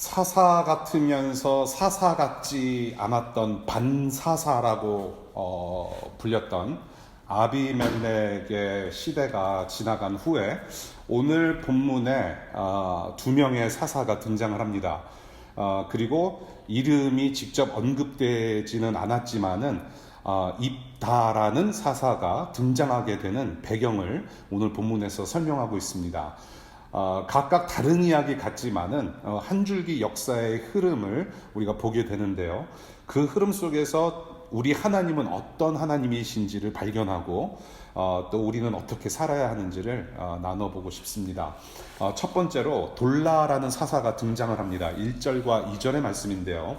사사 같으면서 사사 같지 않았던 반사사라고 불렸던 아비멜렉의 시대가 지나간 후에 오늘 본문에 두 명의 사사가 등장을 합니다. 그리고 이름이 직접 언급되지는 않았지만은 입다라는 사사가 등장하게 되는 배경을 오늘 본문에서 설명하고 있습니다. 각각 다른 이야기 같지만은 한 줄기 역사의 흐름을 우리가 보게 되는데요. 그 흐름 속에서 우리 하나님은 어떤 하나님이신지를 발견하고 또 우리는 어떻게 살아야 하는지를 나눠보고 싶습니다. 첫 번째로 돌라라는 사사가 등장을 합니다. 1절과 2절의 말씀인데요.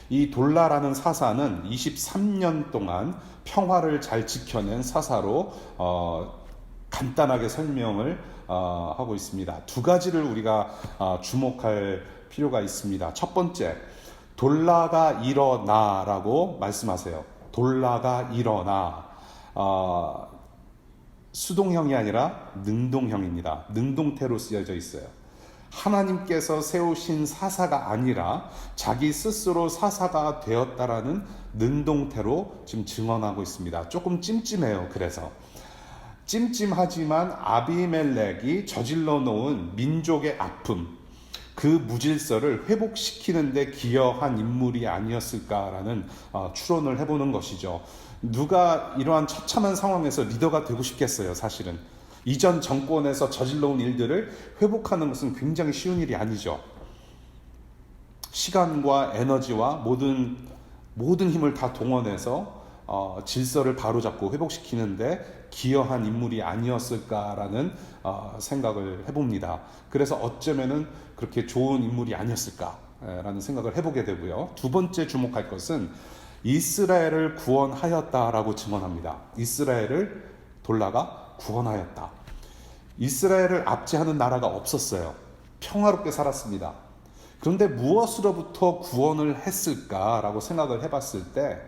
이 돌라라는 사사는 23년 동안 평화를 잘 지켜낸 사사로 간단하게 설명을 하고 있습니다. 두 가지를 우리가 주목할 필요가 있습니다. 첫 번째, 돌라가 일어나라고 말씀하세요. 돌라가 일어나. 수동형이 아니라 능동형입니다. 능동태로 쓰여져 있어요. 하나님께서 세우신 사사가 아니라 자기 스스로 사사가 되었다라는 능동태로 지금 증언하고 있습니다. 조금 찜찜해요. 그래서 찜찜하지만 아비멜렉이 저질러 놓은 민족의 아픔, 그 무질서를 회복시키는 데 기여한 인물이 아니었을까라는 추론을 해보는 것이죠. 누가 이러한 처참한 상황에서 리더가 되고 싶겠어요. 사실은 이전 정권에서 저질러 온 일들을 회복하는 것은 굉장히 쉬운 일이 아니죠. 시간과 에너지와 모든 힘을 다 동원해서 질서를 바로잡고 회복시키는데 기여한 인물이 아니었을까라는 생각을 해봅니다. 그래서 어쩌면은 그렇게 좋은 인물이 아니었을까라는 생각을 해보게 되고요. 두 번째 주목할 것은 이스라엘을 구원하였다라고 증언합니다. 이스라엘을 돌라가 구원하였다. 이스라엘을 압제하는 나라가 없었어요. 평화롭게 살았습니다. 그런데 무엇으로부터 구원을 했을까라고 생각을 해봤을 때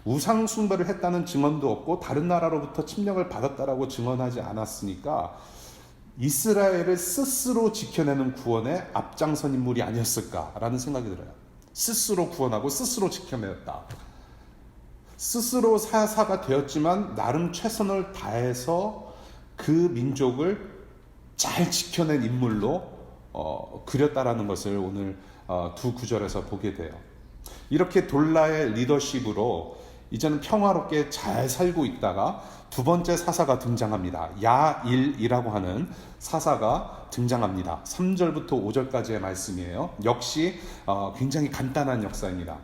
우상 숭배를 했다는 증언도 없고 다른 나라로부터 침략을 받았다라고 증언하지 않았으니까 이스라엘을 스스로 지켜내는 구원에 앞장선 인물이 아니었을까라는 생각이 들어요. 스스로 구원하고 스스로 지켜내었다. 스스로 사사가 되었지만 나름 최선을 다해서 그 민족을 잘 지켜낸 인물로 그렸다라는 것을 오늘 두 구절에서 보게 돼요. 이렇게 돌라의 리더십으로 이제는 평화롭게 잘 살고 있다가 두 번째 사사가 등장합니다. 야일이라고 하는 사사가 등장합니다. 3절부터 5절까지의 말씀이에요. 역시 굉장히 간단한 역사입니다.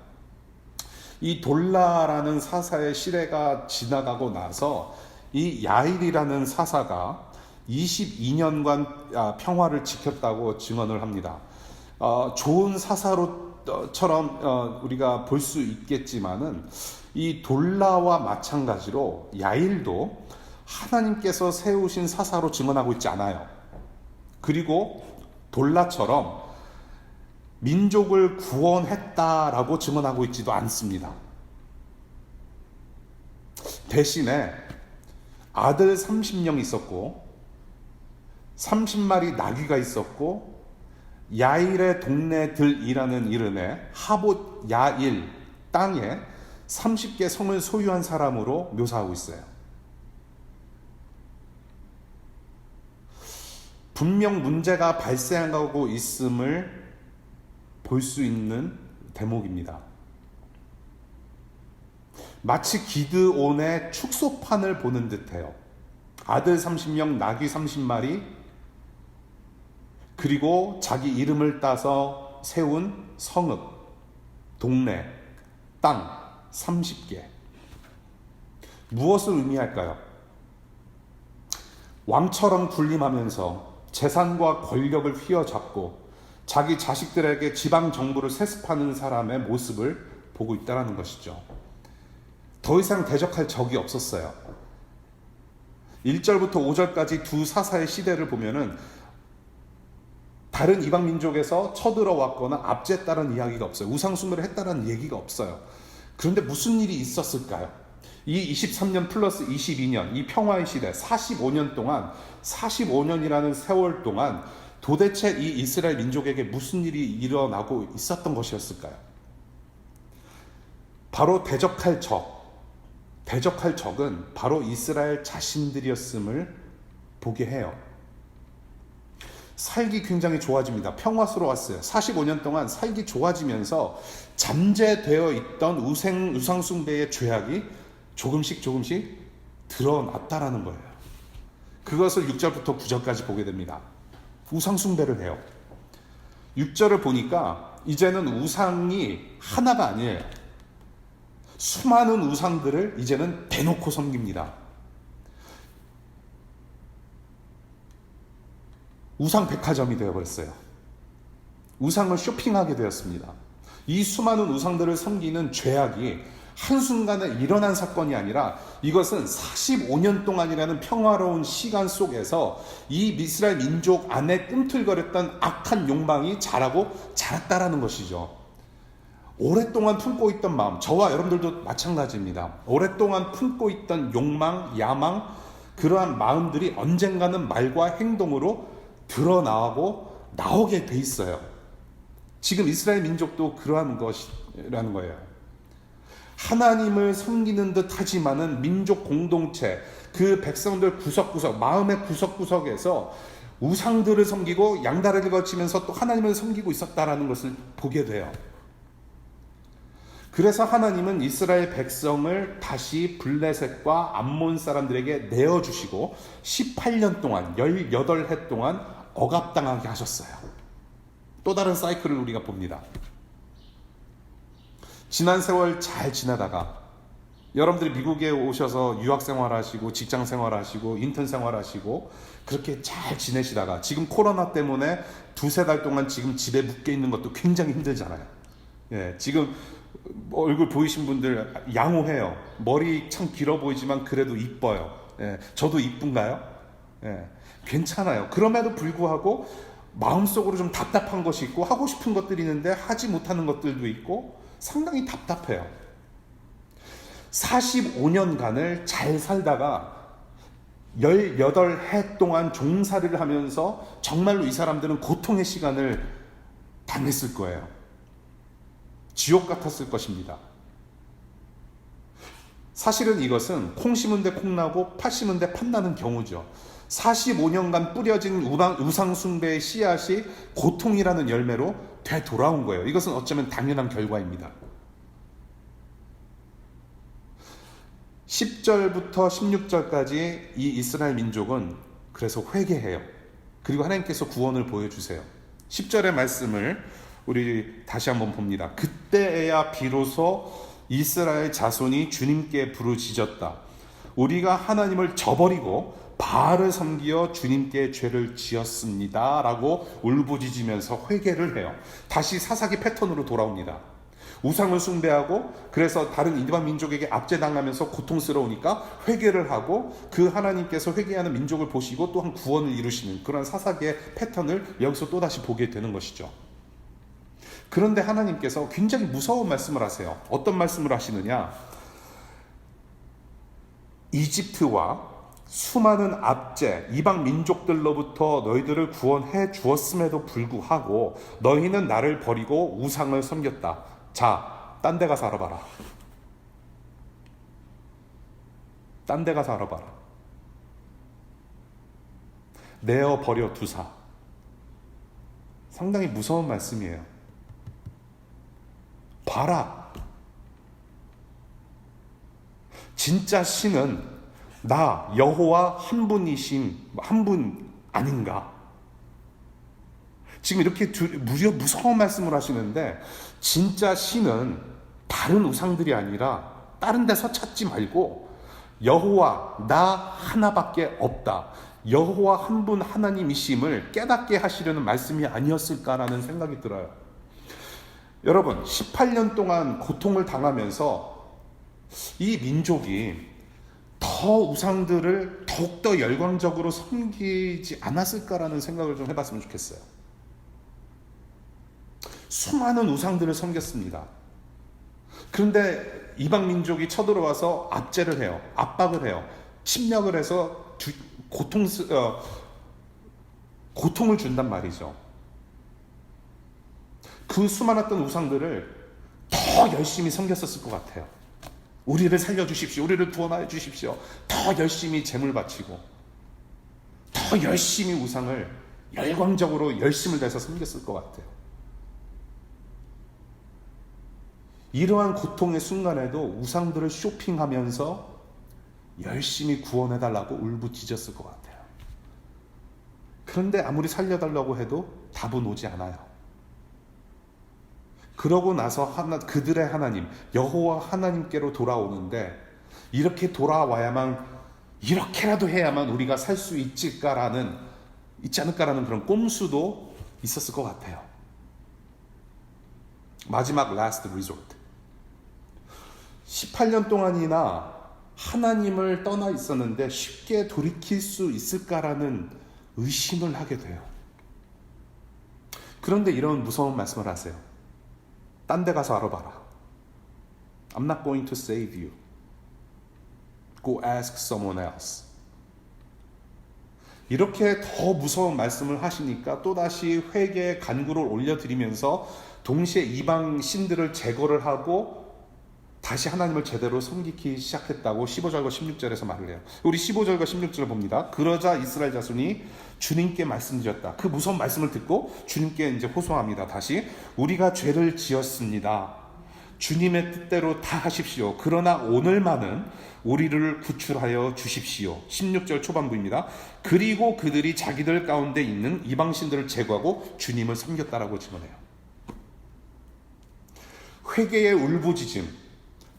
이 돌라라는 사사의 시대가 지나가고 나서 이 야일이라는 사사가 22년간 평화를 지켰다고 증언을 합니다. 좋은 사사로처럼 우리가 볼 수 있겠지만은 이 돌라와 마찬가지로 야일도 하나님께서 세우신 사사로 증언하고 있지 않아요. 그리고 돌라처럼 민족을 구원했다라고 증언하고 있지도 않습니다. 대신에 아들 30명 있었고 30마리 나귀가 있었고 야일의 동네들이라는 이름의 하봇 야일 땅에 30개 성을 소유한 사람으로 묘사하고 있어요. 분명 문제가 발생하고 있음을 볼 수 있는 대목입니다. 마치 기드온의 축소판을 보는 듯해요. 아들 30명, 나귀 30마리, 그리고 자기 이름을 따서 세운 성읍, 동네, 땅 30개. 무엇을 의미할까요? 왕처럼 군림하면서 재산과 권력을 휘어잡고 자기 자식들에게 지방 정부를 세습하는 사람의 모습을 보고 있다는 것이죠. 더 이상 대적할 적이 없었어요. 1절부터 5절까지 두 사사의 시대를 보면은 다른 이방 민족에서 쳐들어왔거나 압제했다는 이야기가 없어요. 우상숭배를 했다는 얘기가 없어요. 그런데 무슨 일이 있었을까요? 이 23년 플러스 22년, 이 평화의 시대, 45년 동안, 45년이라는 세월 동안 도대체 이 이스라엘 민족에게 무슨 일이 일어나고 있었던 것이었을까요? 바로 대적할 적은 바로 이스라엘 자신들이었음을 보게 해요. 살기 굉장히 좋아집니다. 평화스러웠어요. 45년 동안 살기 좋아지면서 잠재되어 있던 우상숭배의 죄악이 조금씩 드러났다라는 거예요. 그것을 6절부터 9절까지 보게 됩니다. 우상숭배를 해요. 6절을 보니까 이제는 우상이 하나가 아니에요. 수많은 우상들을 이제는 대놓고 섬깁니다. 우상 백화점이 되어버렸어요. 우상을 쇼핑하게 되었습니다. 이 수많은 우상들을 섬기는 죄악이 한순간에 일어난 사건이 아니라 이것은 45년 동안이라는 평화로운 시간 속에서 이 이스라엘 민족 안에 꿈틀거렸던 악한 욕망이 자랐다라는 것이죠. 오랫동안 품고 있던 마음, 저와 여러분들도 마찬가지입니다. 오랫동안 품고 있던 욕망, 야망, 그러한 마음들이 언젠가는 말과 행동으로 나오게 돼 있어요. 지금 이스라엘 민족도 그러한 것이라는 거예요. 하나님을 섬기는 듯 하지만은 민족 공동체, 그 백성들 구석구석, 마음의 구석구석에서 우상들을 섬기고 양다리를 거치면서 또 하나님을 섬기고 있었다라는 것을 보게 돼요. 그래서 하나님은 이스라엘 백성을 다시 블레셋과 암몬 사람들에게 내어주시고 18년 동안 18해 동안 억압당하게 하셨어요. 또 다른 사이클을 우리가 봅니다. 지난 세월 잘 지나다가 여러분들이 미국에 오셔서 유학생활하시고 직장생활하시고 인턴생활하시고 그렇게 잘 지내시다가 지금 코로나 때문에 두세 달 동안 지금 집에 묶여 있는 것도 굉장히 힘들잖아요. 지금 얼굴 보이신 분들 양호해요. 머리 참 길어 보이지만 그래도 이뻐요. 저도 이쁜가요? 괜찮아요. 그럼에도 불구하고 마음속으로 좀 답답한 것이 있고 하고 싶은 것들이 있는데 하지 못하는 것들도 있고 상당히 답답해요. 45년간을 잘 살다가 18해 동안 종살이를 하면서 정말로 이 사람들은 고통의 시간을 당했을 거예요. 지옥 같았을 것입니다. 사실은 이것은 콩 심은 데 콩 나고 팥 심은 데 팥 나는 경우죠. 45년간 뿌려진 우상 숭배의 씨앗이 고통이라는 열매로 되돌아온 거예요. 이것은 어쩌면 당연한 결과입니다. 10절부터 16절까지 이 이스라엘 민족은 그래서 회개해요. 그리고 하나님께서 구원을 보여주세요. 10절의 말씀을 우리 다시 한번 봅니다. 그때에야 비로소 이스라엘 자손이 주님께 부르짖었다. 우리가 하나님을 저버리고 바알을 섬기어 주님께 죄를 지었습니다. 라고 울부짖으면서 회개를 해요. 다시 사사기 패턴으로 돌아옵니다. 우상을 숭배하고 그래서 다른 이방 민족에게 압제당하면서 고통스러우니까 회개를 하고 그 하나님께서 회개하는 민족을 보시고 또한 구원을 이루시는 그런 사사기의 패턴을 여기서 또다시 보게 되는 것이죠. 그런데 하나님께서 굉장히 무서운 말씀을 하세요. 어떤 말씀을 하시느냐? 이집트와 수많은 압제, 이방 민족들로부터 너희들을 구원해 주었음에도 불구하고 너희는 나를 버리고 우상을 섬겼다. 자, 딴 데 가서 알아봐라. 딴 데 가서 알아봐라. 내어 버려 두사. 상당히 무서운 말씀이에요. 봐라. 진짜 신은 나 여호와 한 분 아닌가? 지금 이렇게 무려 무서운 말씀을 하시는데 진짜 신은 다른 우상들이 아니라 다른 데서 찾지 말고 여호와 나 하나밖에 없다. 여호와 한 분 하나님이심을 깨닫게 하시려는 말씀이 아니었을까라는 생각이 들어요. 여러분 18년 동안 고통을 당하면서 이 민족이 더 우상들을 더욱더 열광적으로 섬기지 않았을까라는 생각을 좀 해봤으면 좋겠어요. 수많은 우상들을 섬겼습니다. 그런데 이방 민족이 쳐들어와서 압제를 해요. 압박을 해요. 침략을 해서 고통을 준단 말이죠. 그 수많았던 우상들을 더 열심히 섬겼었을 것 같아요. 우리를 살려주십시오. 우리를 구원하여 주십시오. 더 열심히 재물 바치고 더 열심히 우상을 열광적으로 열심을 다해서 섬겼을 것 같아요. 이러한 고통의 순간에도 우상들을 쇼핑하면서 열심히 구원해달라고 울부짖었을 것 같아요. 그런데 아무리 살려달라고 해도 답은 오지 않아요. 그러고 나서 그들의 하나님 여호와 하나님께로 돌아오는데, 이렇게 돌아와야만, 이렇게라도 해야만 우리가 살 수 있지 않을까라는 그런 꼼수도 있었을 것 같아요. 마지막 last resort. 18년 동안이나 하나님을 떠나 있었는데 쉽게 돌이킬 수 있을까라는 의심을 하게 돼요. 그런데 이런 무서운 말씀을 하세요. 딴 데 가서 알아봐라. I'm not going to save you. Go ask someone else. 이렇게 더 무서운 말씀을 하시니까 또다시 회개의 간구를 올려드리면서 동시에 이방 신들을 제거를 하고 다시 하나님을 제대로 섬기기 시작했다고 15절과 16절에서 말을 해요. 우리 15절과 16절을 봅니다. 그러자 이스라엘 자손이 주님께 말씀드렸다. 그 무서운 말씀을 듣고 주님께 이제 호소합니다. 다시 우리가 죄를 지었습니다. 주님의 뜻대로 다 하십시오. 그러나 오늘만은 우리를 구출하여 주십시오. 16절 초반부입니다. 그리고 그들이 자기들 가운데 있는 이방신들을 제거하고 주님을 섬겼다라고 증언해요. 회개의 울부짖음,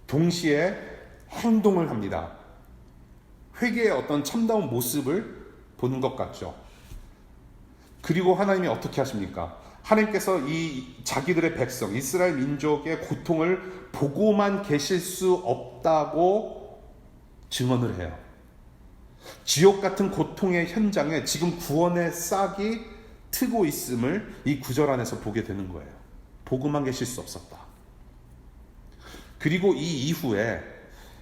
동시에 행동을 합니다. 회개의 어떤 참다운 모습을 보는 것 같죠. 그리고 하나님이 어떻게 하십니까? 하나님께서 이 자기들의 백성, 이스라엘 민족의 고통을 보고만 계실 수 없다고 증언을 해요. 지옥 같은 고통의 현장에 지금 구원의 싹이 트고 있음을 이 구절 안에서 보게 되는 거예요. 보고만 계실 수 없었다. 그리고 이 이후에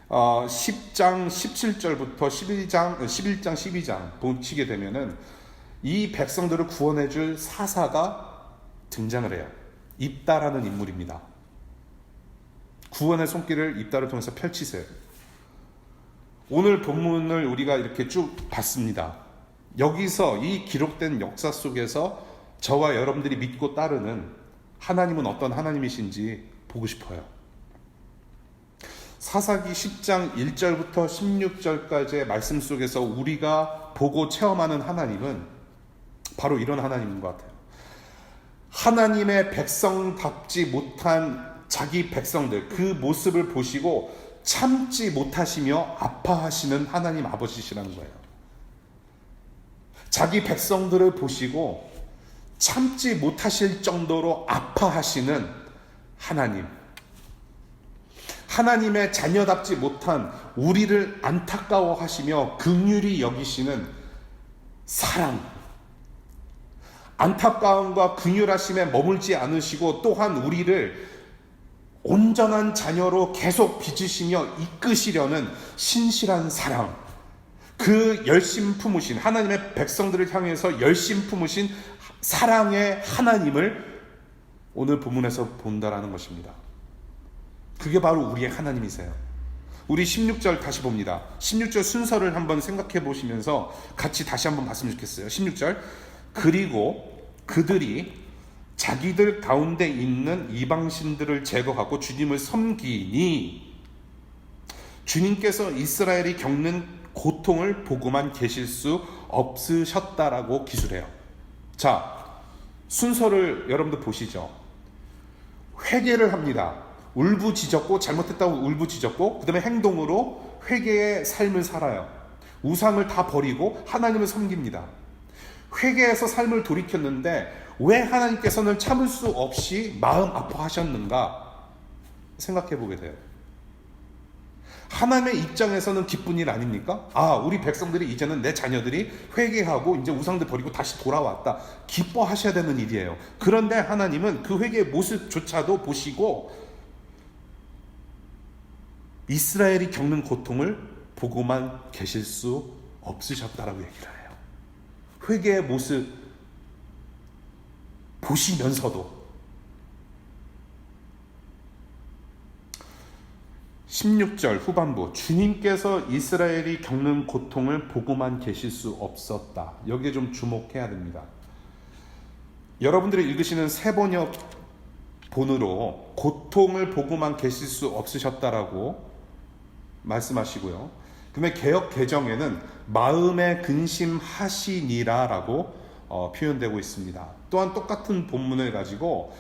10장 17절부터 11장 12장 보시게 되면은 이 백성들을 구원해 줄 사사가 등장을 해요. 입다라는 인물입니다. 구원의 손길을 입다를 통해서 펼치세요. 오늘 본문을 우리가 이렇게 쭉 봤습니다. 여기서 이 기록된 역사 속에서 저와 여러분들이 믿고 따르는 하나님은 어떤 하나님이신지 보고 싶어요. 사사기 10장 1절부터 16절까지의 말씀 속에서 우리가 보고 체험하는 하나님은 바로 이런 하나님인 것 같아요. 하나님의 백성답지 못한 자기 백성들, 그 모습을 보시고 참지 못하시며 아파하시는 하나님 아버지시라는 거예요. 자기 백성들을 보시고 참지 못하실 정도로 아파하시는 하나님, 하나님의 자녀답지 못한 우리를 안타까워하시며 긍휼히 여기시는 사랑, 안타까움과 긍휼하심에 머물지 않으시고 또한 우리를 온전한 자녀로 계속 빚으시며 이끄시려는 신실한 사랑, 그 열심 품으신 하나님의 백성들을 향해서 열심 품으신 사랑의 하나님을 오늘 본문에서 본다라는 것입니다. 그게 바로 우리의 하나님이세요. 우리 16절 다시 봅니다. 16절 순서를 한번 생각해 보시면서 같이 다시 한번 봤으면 좋겠어요. 16절, 그리고 그들이 자기들 가운데 있는 이방신들을 제거하고 주님을 섬기니 주님께서 이스라엘이 겪는 고통을 보고만 계실 수 없으셨다라고 기술해요. 자, 순서를 여러분들 보시죠. 회개를 합니다. 울부짖었고, 잘못했다고 울부짖었고, 그 다음에 행동으로 회개의 삶을 살아요. 우상을 다 버리고 하나님을 섬깁니다. 회개해서 삶을 돌이켰는데 왜 하나님께서는 참을 수 없이 마음 아파하셨는가 생각해 보게 돼요. 하나님의 입장에서는 기쁜 일 아닙니까? 아, 우리 백성들이 이제는 내 자녀들이 회개하고 이제 우상들 버리고 다시 돌아왔다. 기뻐하셔야 되는 일이에요. 그런데 하나님은 그 회개의 모습조차도 보시고 이스라엘이 겪는 고통을 보고만 계실 수 없으셨다라고 얘기를 해요. 회개의 모습 보시면서도 16절 후반부, 주님께서 이스라엘이 겪는 고통을 보고만 계실 수 없었다. 여기에 좀 주목해야 됩니다. 여러분들이 읽으시는 새번역 본으로 고통을 보고만 계실 수 없으셨다라고 말씀하시고요. 그러면 개역 개정에는 마음에 근심하시니라라고 표현되고 있습니다. 또한 똑같은 본문을 가지고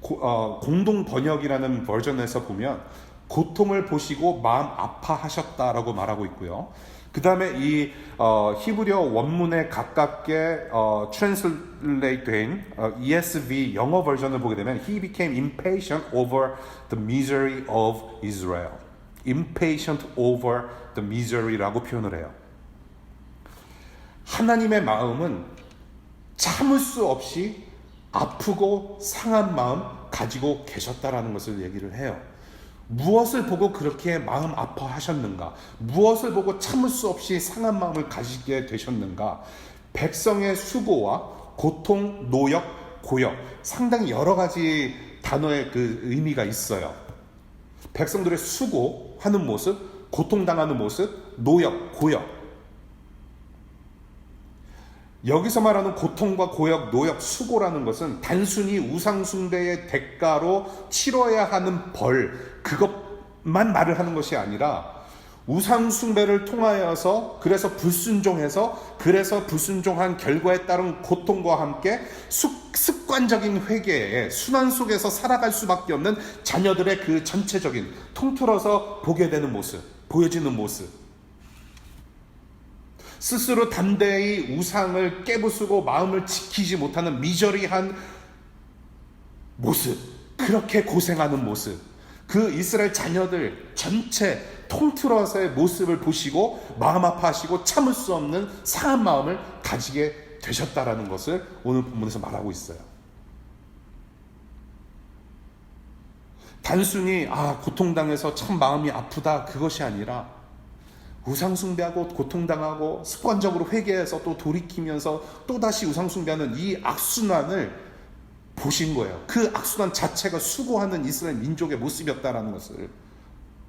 공동 번역이라는 버전에서 보면 고통을 보시고 마음 아파하셨다라고 말하고 있고요. 그 다음에 이 히브리어 원문에 가깝게 translate 된 ESV 영어 버전을 보게 되면 He became impatient over the misery of Israel. impatient over the misery라고 표현을 해요. 하나님의 마음은 참을 수 없이 아프고 상한 마음 가지고 계셨다라는 것을 얘기를 해요. 무엇을 보고 그렇게 마음 아파하셨는가? 무엇을 보고 참을 수 없이 상한 마음을 가지게 되셨는가? 백성의 수고와 고통, 노역, 고역, 상당히 여러 가지 단어의 그 의미가 있어요. 백성들의 수고하는 모습, 고통당하는 모습, 노역, 고역. 여기서 말하는 고통과 고역, 노역, 수고라는 것은 단순히 우상숭배의 대가로 치러야 하는 벌, 그것만 말을 하는 것이 아니라 우상숭배를 통하여서 그래서 불순종한 결과에 따른 고통과 함께 습관적인 회개에 순환 속에서 살아갈 수밖에 없는 자녀들의 그 전체적인 통틀어서 보게 되는 모습, 보여지는 모습, 스스로 담대히 우상을 깨부수고 마음을 지키지 못하는 미저리한 모습, 그렇게 고생하는 모습, 그 이스라엘 자녀들 전체 통틀어서의 모습을 보시고 마음 아파하시고 참을 수 없는 상한 마음을 가지게 되셨다라는 것을 오늘 본문에서 말하고 있어요. 단순히 고통당해서 참 마음이 아프다 그것이 아니라 우상숭배하고 고통당하고 습관적으로 회개해서 또 돌이키면서 또다시 우상숭배하는 이 악순환을 보신 거예요. 그 악순환 자체가 수고하는 이스라엘 민족의 모습이었다는 것을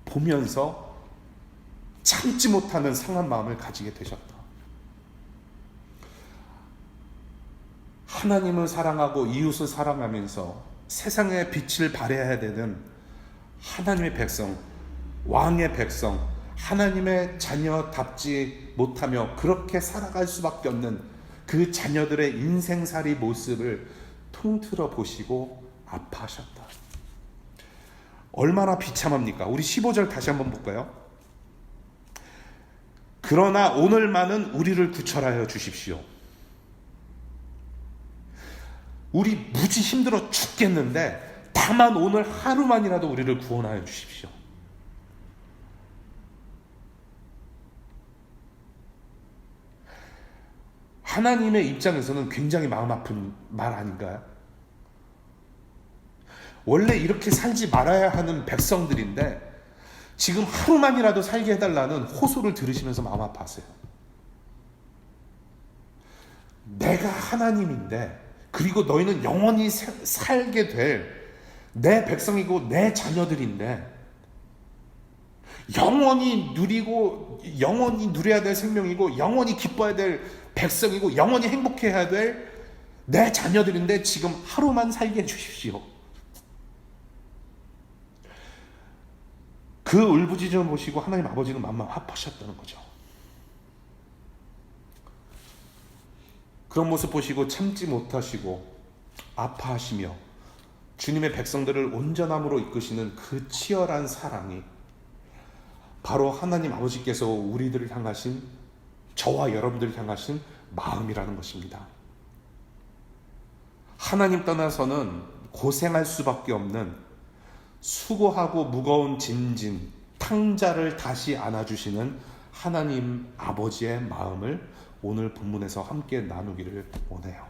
보면서 참지 못하는 상한 마음을 가지게 되셨다. 하나님을 사랑하고 이웃을 사랑하면서 세상의 빛을 발해야 되는 하나님의 백성, 왕의 백성, 하나님의 자녀답지 못하며 그렇게 살아갈 수밖에 없는 그 자녀들의 인생살이 모습을 통틀어 보시고 아파하셨다. 얼마나 비참합니까? 우리 15절 다시 한번 볼까요? 그러나 오늘만은 우리를 구철하여 주십시오. 우리 무지 힘들어 죽겠는데 다만 오늘 하루만이라도 우리를 구원하여 주십시오. 하나님의 입장에서는 굉장히 마음 아픈 말 아닌가요? 원래 이렇게 살지 말아야 하는 백성들인데 지금 하루만이라도 살게 해달라는 호소를 들으시면서 마음 아파하세요. 내가 하나님인데 그리고 너희는 영원히 살게 될 내 백성이고 내 자녀들인데 영원히 누리고 영원히 누려야 될 생명이고 영원히 기뻐해야 될 백성이고 영원히 행복해야 될 내 자녀들인데 지금 하루만 살게 해주십시오. 그 울부짖음을 보시고 하나님 아버지는 마음 아파하셨다는 거죠. 그런 모습 보시고 참지 못하시고 아파하시며 주님의 백성들을 온전함으로 이끄시는 그 치열한 사랑이 바로 하나님 아버지께서 우리들을 향하신, 저와 여러분들을 향하신 마음이라는 것입니다. 하나님 떠나서는 고생할 수밖에 없는 수고하고 무거운 짐진 탕자를 다시 안아주시는 하나님 아버지의 마음을 오늘 본문에서 함께 나누기를 원해요.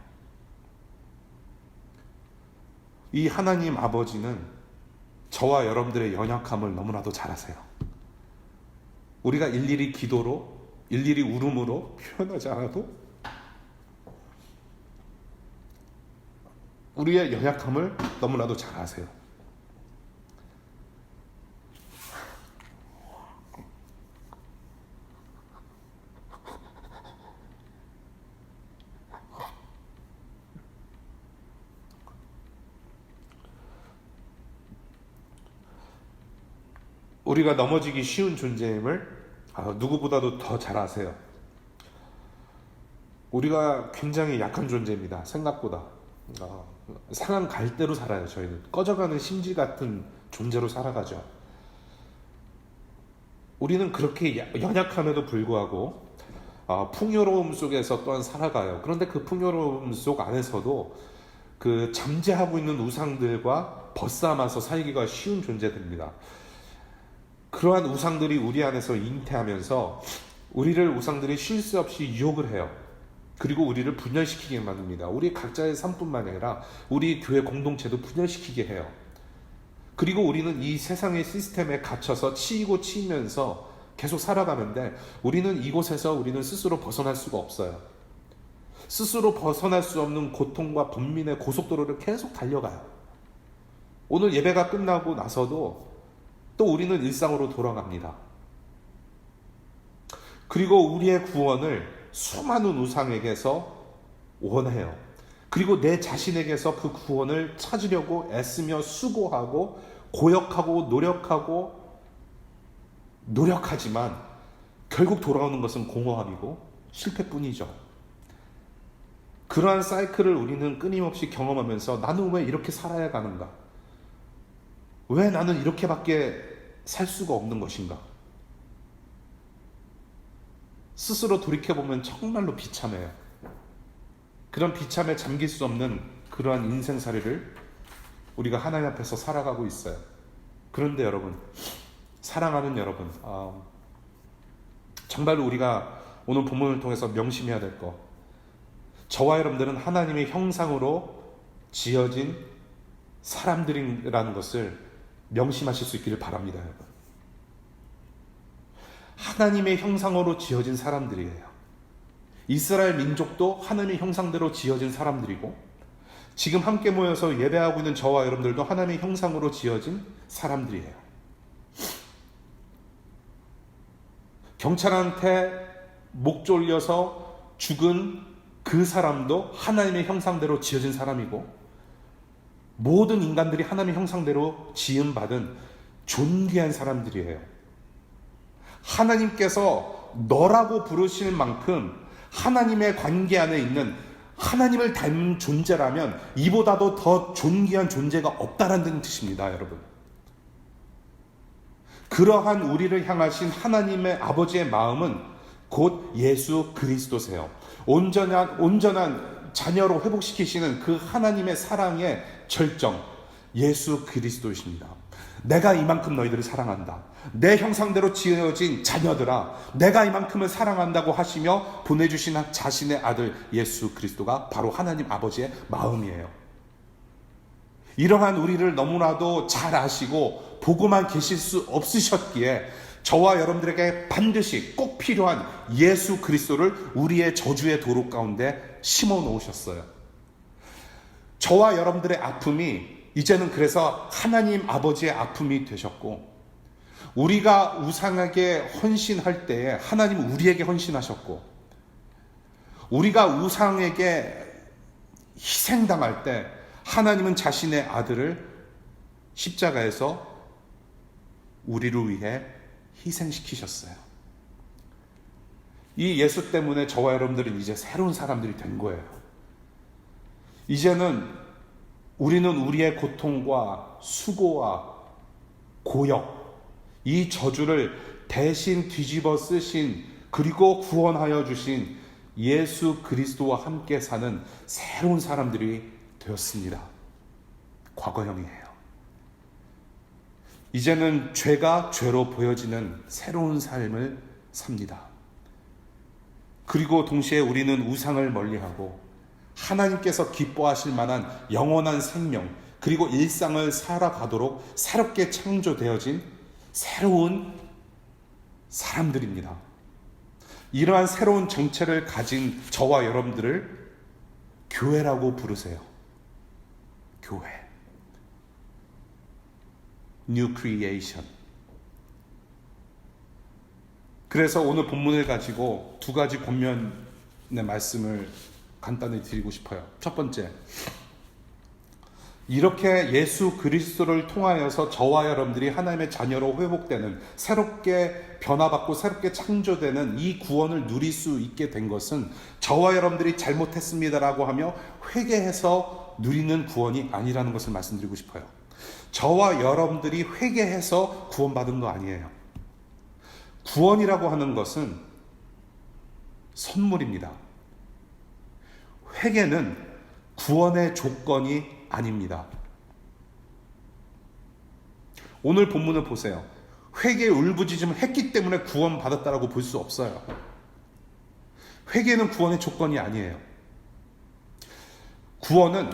이 하나님 아버지는 저와 여러분들의 연약함을 너무나도 잘 아세요. 우리가 일일이 기도로, 일일이 울음으로 표현하지 않아도 우리의 연약함을 너무나도 잘 아세요. 우리가 넘어지기 쉬운 존재임을 누구보다도 더 잘 아세요. 우리가 굉장히 약한 존재입니다. 생각보다. 상한 갈대로 살아요. 저희는 꺼져가는 심지 같은 존재로 살아가죠. 우리는 그렇게 연약함에도 불구하고 풍요로움 속에서 또한 살아가요. 그런데 그 풍요로움 속 안에서도 그 잠재하고 있는 우상들과 벗삼아서 살기가 쉬운 존재들입니다. 그러한 우상들이 우리 안에서 잉태하면서 우리를 우상들이 쉴 새 없이 유혹을 해요. 그리고 우리를 분열시키게 만듭니다. 우리 각자의 삶뿐만 아니라 우리 교회 공동체도 분열시키게 해요. 그리고 우리는 이 세상의 시스템에 갇혀서 치이고 치이면서 계속 살아가는데 우리는 이곳에서 우리는 스스로 벗어날 수가 없어요. 스스로 벗어날 수 없는 고통과 번민의 고속도로를 계속 달려가요. 오늘 예배가 끝나고 나서도 또 우리는 일상으로 돌아갑니다. 그리고 우리의 구원을 수많은 우상에게서 원해요. 그리고 내 자신에게서 그 구원을 찾으려고 애쓰며 수고하고 고역하고 노력하지만 결국 돌아오는 것은 공허함이고 실패뿐이죠. 그러한 사이클을 우리는 끊임없이 경험하면서 나는 왜 이렇게 살아야 가는가? 왜 나는 이렇게밖에 살 수가 없는 것인가? 스스로 돌이켜보면 정말로 비참해요. 그런 비참에 잠길 수 없는 그러한 인생살이를 우리가 하나님 앞에서 살아가고 있어요. 그런데 여러분, 사랑하는 여러분, 정말로 우리가 오늘 본문을 통해서 명심해야 될 것, 저와 여러분들은 하나님의 형상으로 지어진 사람들이라는 것을 명심하실 수 있기를 바랍니다. 여러분, 하나님의 형상으로 지어진 사람들이에요. 이스라엘 민족도 하나님의 형상대로 지어진 사람들이고 지금 함께 모여서 예배하고 있는 저와 여러분들도 하나님의 형상으로 지어진 사람들이에요. 경찰한테 목 졸려서 죽은 그 사람도 하나님의 형상대로 지어진 사람이고 모든 인간들이 하나님의 형상대로 지음받은 존귀한 사람들이에요. 하나님께서 너라고 부르실 만큼 하나님의 관계 안에 있는 하나님을 닮은 존재라면 이보다도 더 존귀한 존재가 없다는 뜻입니다, 여러분. 그러한 우리를 향하신 하나님의 아버지의 마음은 곧 예수 그리스도세요. 온전한 자녀로 회복시키시는 그 하나님의 사랑의 절정, 예수 그리스도이십니다. 내가 이만큼 너희들을 사랑한다. 내 형상대로 지어진 자녀들아, 내가 이만큼을 사랑한다고 하시며 보내주신 자신의 아들 예수 그리스도가 바로 하나님 아버지의 마음이에요. 이러한 우리를 너무나도 잘 아시고 보고만 계실 수 없으셨기에 저와 여러분들에게 반드시 꼭 필요한 예수 그리스도를 우리의 저주의 도로 가운데 심어 놓으셨어요. 저와 여러분들의 아픔이 이제는 그래서 하나님 아버지의 아픔이 되셨고, 우리가 우상에게 헌신할 때에 하나님은 우리에게 헌신하셨고, 우리가 우상에게 희생당할 때 하나님은 자신의 아들을 십자가에서 우리를 위해 희생시키셨어요. 이 예수 때문에 저와 여러분들은 이제 새로운 사람들이 된 거예요. 이제는 우리는 우리의 고통과 수고와 고역, 이 저주를 대신 뒤집어 쓰신 그리고 구원하여 주신 예수 그리스도와 함께 사는 새로운 사람들이 되었습니다. 과거형이에요. 이제는 죄가 죄로 보여지는 새로운 삶을 삽니다. 그리고 동시에 우리는 우상을 멀리하고 하나님께서 기뻐하실 만한 영원한 생명 그리고 일상을 살아가도록 새롭게 창조되어진 새로운 사람들입니다. 이러한 새로운 정체를 가진 저와 여러분들을 교회라고 부르세요. 교회. New Creation. 그래서 오늘 본문을 가지고 두 가지 권면의 말씀을 간단히 드리고 싶어요. 첫 번째, 이렇게 예수 그리스도를 통하여서 저와 여러분들이 하나님의 자녀로 회복되는, 새롭게 변화받고 새롭게 창조되는 이 구원을 누릴 수 있게 된 것은 저와 여러분들이 잘못했습니다라고 하며 회개해서 누리는 구원이 아니라는 것을 말씀드리고 싶어요. 저와 여러분들이 회개해서 구원받은 거 아니에요. 구원이라고 하는 것은 선물입니다. 회개는 구원의 조건이 아닙니다. 오늘 본문을 보세요. 회개에 울부짖음을 했기 때문에 구원받았다라고 볼 수 없어요. 회개는 구원의 조건이 아니에요. 구원은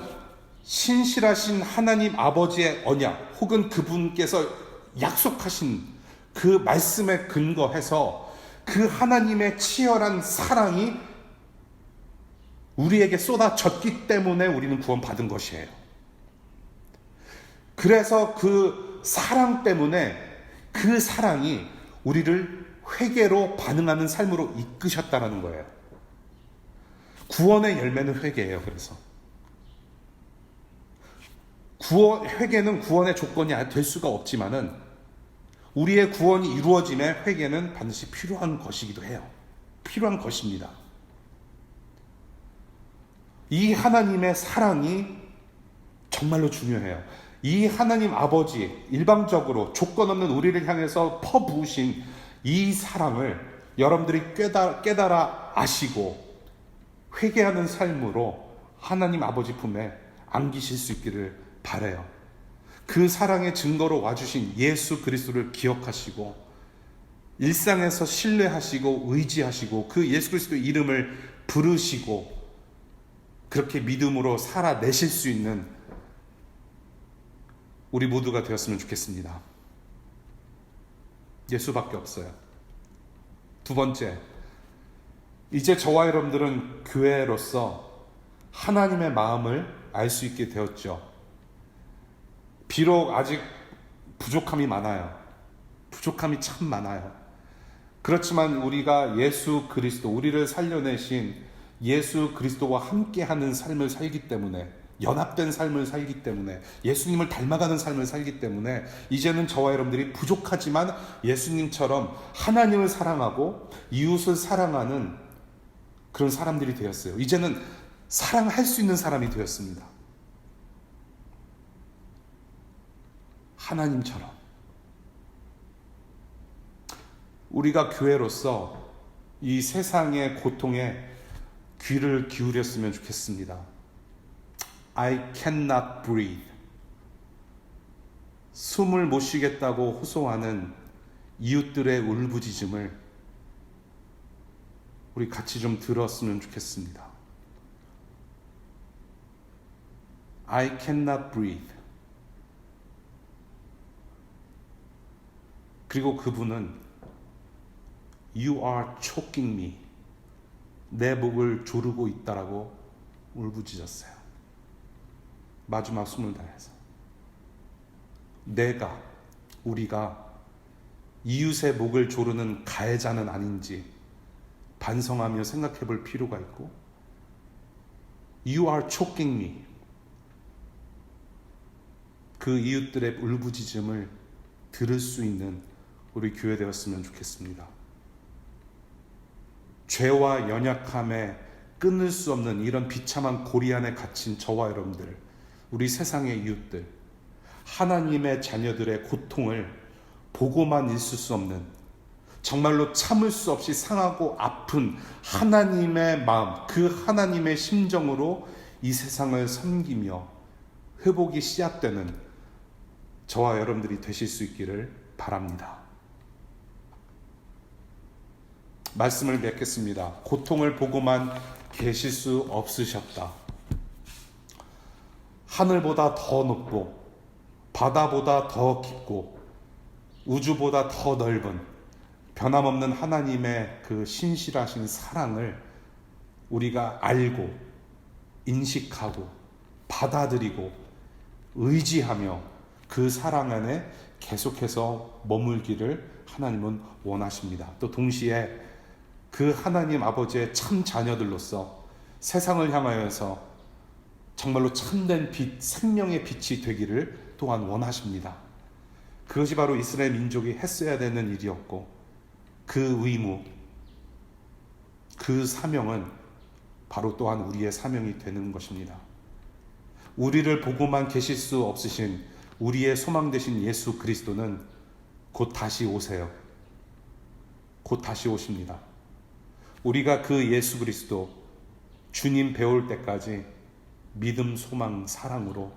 신실하신 하나님 아버지의 언약 혹은 그분께서 약속하신 그 말씀에 근거해서 그 하나님의 치열한 사랑이 우리에게 쏟아졌기 때문에 우리는 구원받은 것이에요. 그래서 그 사랑 때문에 그 사랑이 우리를 회개로 반응하는 삶으로 이끄셨다는 거예요. 구원의 열매는 회개예요. 그래서 회개는 구원의 조건이 될 수가 없지만은 우리의 구원이 이루어짐에 회개는 반드시 필요한 것이기도 해요. 필요한 것입니다. 이 하나님의 사랑이 정말로 중요해요. 이 하나님 아버지, 일방적으로 조건 없는 우리를 향해서 퍼부으신 이 사랑을 여러분들이 깨달아 아시고 회개하는 삶으로 하나님 아버지 품에 안기실 수 있기를 바라요. 그 사랑의 증거로 와주신 예수 그리스도를 기억하시고 일상에서 신뢰하시고 의지하시고 그 예수 그리스도의 이름을 부르시고 그렇게 믿음으로 살아내실 수 있는 우리 모두가 되었으면 좋겠습니다. 예수밖에 없어요. 두 번째, 이제 저와 여러분들은 교회로서 하나님의 마음을 알 수 있게 되었죠. 비록 아직 부족함이 많아요. 부족함이 참 많아요. 그렇지만 우리가 예수 그리스도, 우리를 살려내신 예수 그리스도와 함께하는 삶을 살기 때문에, 연합된 삶을 살기 때문에, 예수님을 닮아가는 삶을 살기 때문에 이제는 저와 여러분들이 부족하지만 예수님처럼 하나님을 사랑하고 이웃을 사랑하는 그런 사람들이 되었어요. 이제는 사랑할 수 있는 사람이 되었습니다. 하나님처럼. 우리가 교회로서 이 세상의 고통에 귀를 기울였으면 좋겠습니다. I cannot breathe. 숨을 못 쉬겠다고 호소하는 이웃들의 울부짖음을 우리 같이 좀 들었으면 좋겠습니다. I cannot breathe. 그리고 그분은 You are choking me. 내 목을 조르고 있다라고 울부짖었어요. 마지막 숨을 다해서. 우리가 이웃의 목을 조르는 가해자는 아닌지 반성하며 생각해 볼 필요가 있고, You are choking me. 그 이웃들의 울부짖음을 들을 수 있는 우리 교회 되었으면 좋겠습니다. 죄와 연약함에 끊을 수 없는 이런 비참한 고리 안에 갇힌 저와 여러분들, 우리 세상의 이웃들, 하나님의 자녀들의 고통을 보고만 있을 수 없는, 정말로 참을 수 없이 상하고 아픈 하나님의 마음, 그 하나님의 심정으로 이 세상을 섬기며 회복이 씨앗되는 저와 여러분들이 되실 수 있기를 바랍니다. 말씀을 맺겠습니다. 고통을 보고만 계실 수 없으셨다. 하늘보다 더 높고 바다보다 더 깊고 우주보다 더 넓은 변함없는 하나님의 그 신실하신 사랑을 우리가 알고 인식하고 받아들이고 의지하며 그 사랑 안에 계속해서 머물기를 하나님은 원하십니다. 또 동시에 그 하나님 아버지의 참 자녀들로서 세상을 향하여서 정말로 참된 빛, 생명의 빛이 되기를 또한 원하십니다. 그것이 바로 이스라엘 민족이 했어야 되는 일이었고, 그 의무, 그 사명은 바로 또한 우리의 사명이 되는 것입니다. 우리를 보고만 계실 수 없으신 우리의 소망 되신 예수 그리스도는 곧 다시 오세요. 곧 다시 오십니다. 우리가 그 예수 그리스도 주님 배울 때까지 믿음, 소망, 사랑으로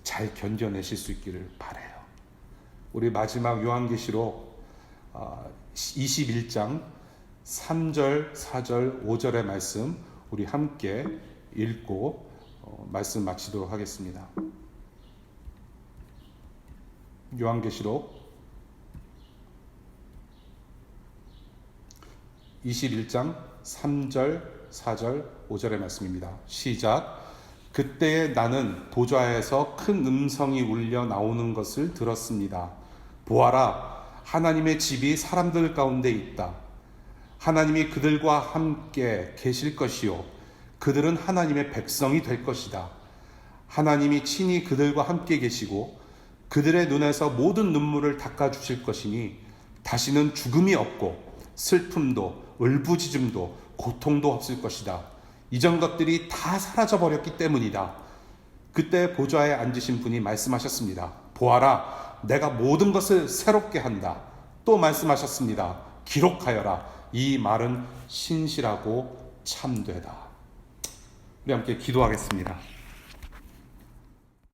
잘 견뎌내실 수 있기를 바라요. 우리 마지막 요한계시록 21장 3절, 4절, 5절의 말씀 우리 함께 읽고 말씀 마치도록 하겠습니다. 요한계시록 21장 3절, 4절, 5절의 말씀입니다. 시작. 그때에 나는 보좌에서 큰 음성이 울려 나오는 것을 들었습니다. 보아라, 하나님의 집이 사람들 가운데 있다. 하나님이 그들과 함께 계실 것이요, 그들은 하나님의 백성이 될 것이다. 하나님이 친히 그들과 함께 계시고 그들의 눈에서 모든 눈물을 닦아주실 것이니 다시는 죽음이 없고 슬픔도 울부짖음도 고통도 없을 것이다. 이전 것들이 다 사라져버렸기 때문이다. 그때 보좌에 앉으신 분이 말씀하셨습니다. 보아라, 내가 모든 것을 새롭게 한다. 또 말씀하셨습니다. 기록하여라. 이 말은 신실하고 참되다. 우리 함께 기도하겠습니다.